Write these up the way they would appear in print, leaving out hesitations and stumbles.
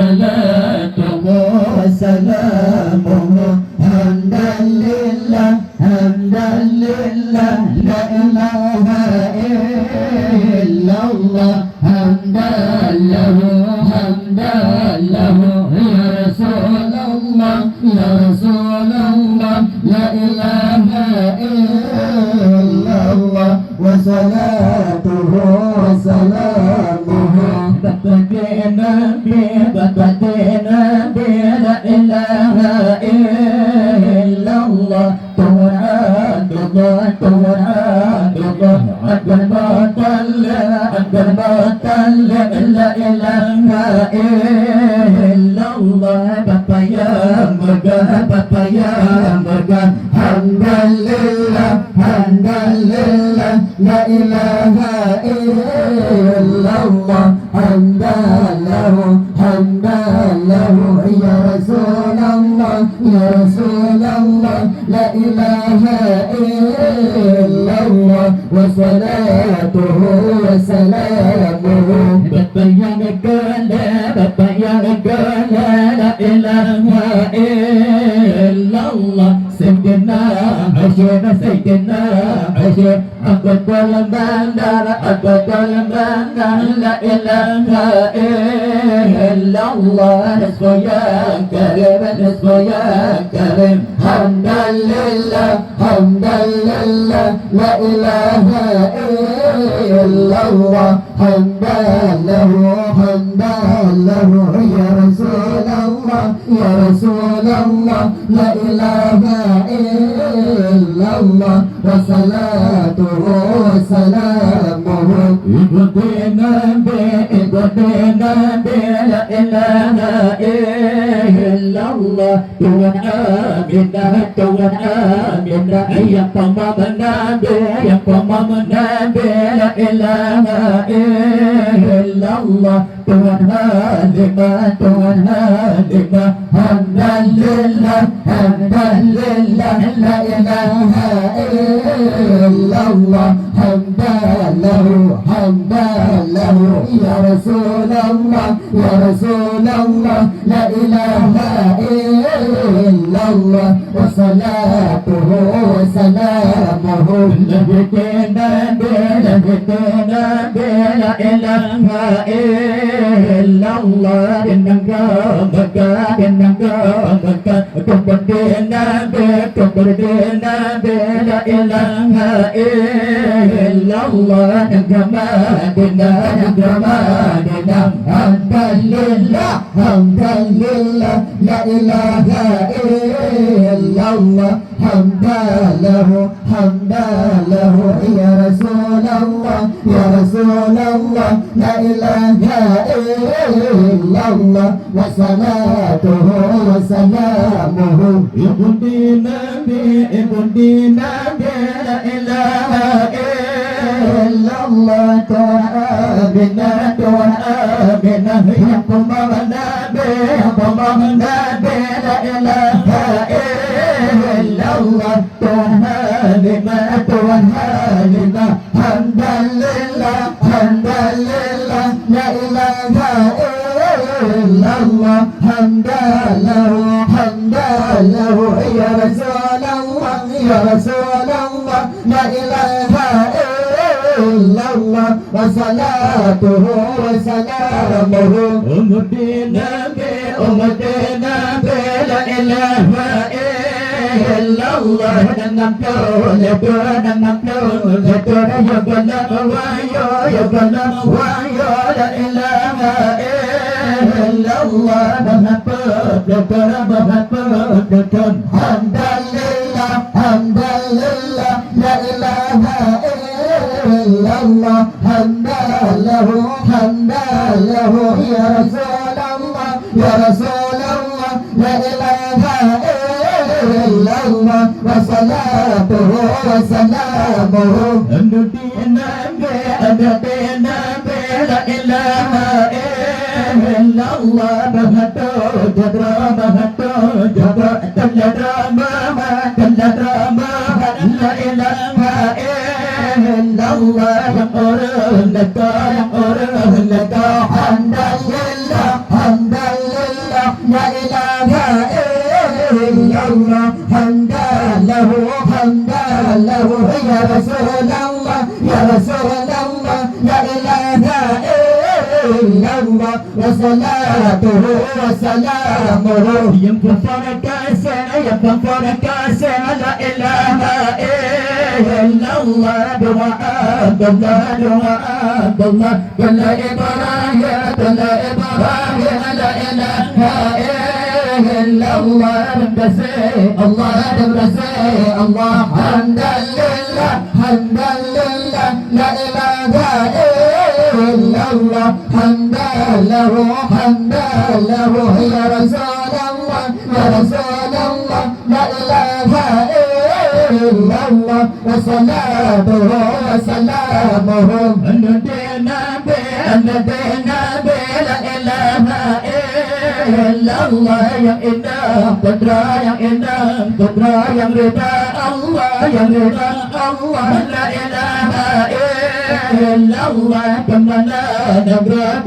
صلاته وسلامه حمدا لله حمدا لله لا إله إلا الله حمدا له حمدا له يا رسول الله يا رسول الله لا إله إلا الله وصلاته وسلامه بقدنا بقدنا لا إله إلا الله توعد الله توعد الله أكبر باطل أكبر باطل لا إله إلا الله بابا يا مرجع بابا يا مرجع حمدا لله حمدا لله لا إله إلا الله حمدا له حمدا له يا رسول الله يا رسول الله لا إله إلا الله وصلاته وسلامه ببيان قال ببيان قال لا إله إلا الله سيدنا عشنا سيدنا عشنا أقبل المندر أقبل المندر لا إله إلا الله نصف يا كريم نصف يا كريم حمدا لله حمدا لله لا إله إلا الله حمدا له حمدا له يا رسول الله يا رسول الله لا إله إلا الله وصلاته وسلامه إبدنا بإبدنا لا إله إلا الله Tuhan aminah Tuhan aminah yang pemamenabe yang pemamenabe la ilaha illallah Tuhan halimah Tuhan halimah hamdan lillah la ilaha illallah hamdan lahu ya Rasulullah ya Rasulullah la ilaha illallah wa salatuhu wa salamuhu labdina la ilaha illallah innaka tumbadina la ilaha illallah nagamadina hamdan lillah la ilaha illallah hamdan lahu ya Rasulullah la ilaha illallah wa salatuhu wa salamuhu ibudina la ilaha illallah tu'abina ya pemamana la ilaha illallah tu'abina hamdan lillah la ilaha illallah hamdan lahu ya Rasulullah la ilaha illallah wa salatuhu wa salamuhu umudina la ilaha illallah la ilaha illallah hamdan lillah la ilaha illallah hamdan lahu ya Rasulullah la ilaha illallah wa salatuhu wa salamuhu la ilaha illallah la ilaha illallah yang orang leka hamdan lillah حمدا لله لا إله إلا الله حمدا له حمدا له يا رسول الله يا رسول الله لا إله إلا الله وصلاته وسلامه ينفع كاسنا لا إله إلا الله دعاء الله كلا إبراهيم لا إله إلا الله الله حمدا لله لا إله إلا الله حمدا له يا رسول الله لا إله إلا الله وصلاته وسلامه ندينا لا إله إلا الله yang indah putra yang rida Allah la ilaha illallah kemana nagra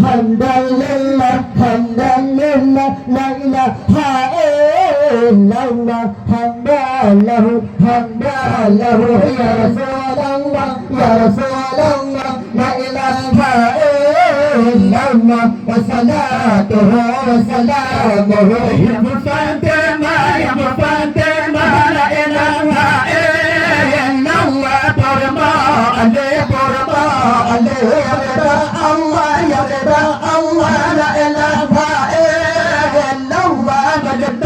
hamdalillah la ilaha illallah hamdalahu ya Rasulullah la ilaha illallah wa salatuhu wa salamuhu ya Fatima la ilaha illallah porma ale Allah ya rida Allah la ilaha illallah madad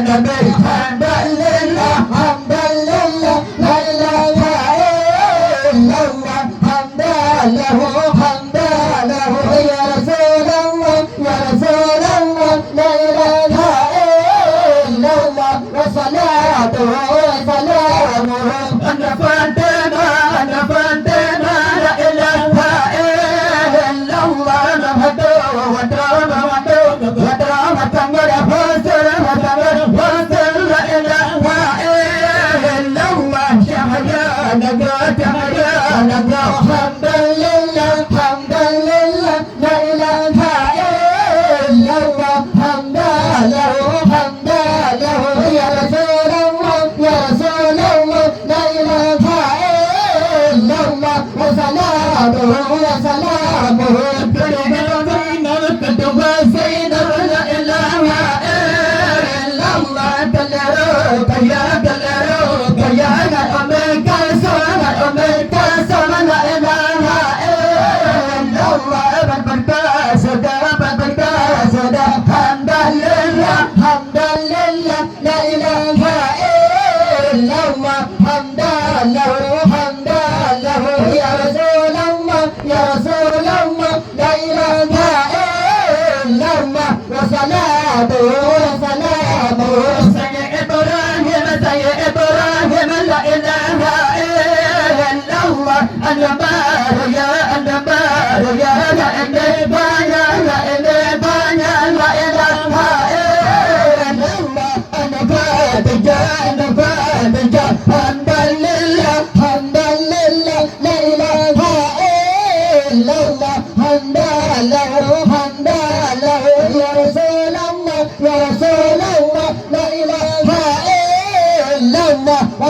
nabi hamdalillah la ilaha illallah hamdalahu ya Rasulullah la ilaha illallah wa salatuhu wa salamuhu ana Fatima la ilaha illallah nahdu wa drama tangara fasara la ilaha illallah shahya naga hamdalillah la ilaha illallah hamdalahu ya Rasulullah la ilaha illallah wa salatuhu wa salamuhu hamdalillah la ilaha illallah hamdalahu ya Rasulullah la ilaha illallah wa salatuhu wa salamuhu Sayyid Ibrahim la ilaha illallah al-bar ya la ilaha hamdalillah la ilaha illallah hamdalahu ya Rasulullah la ilaha illallah wa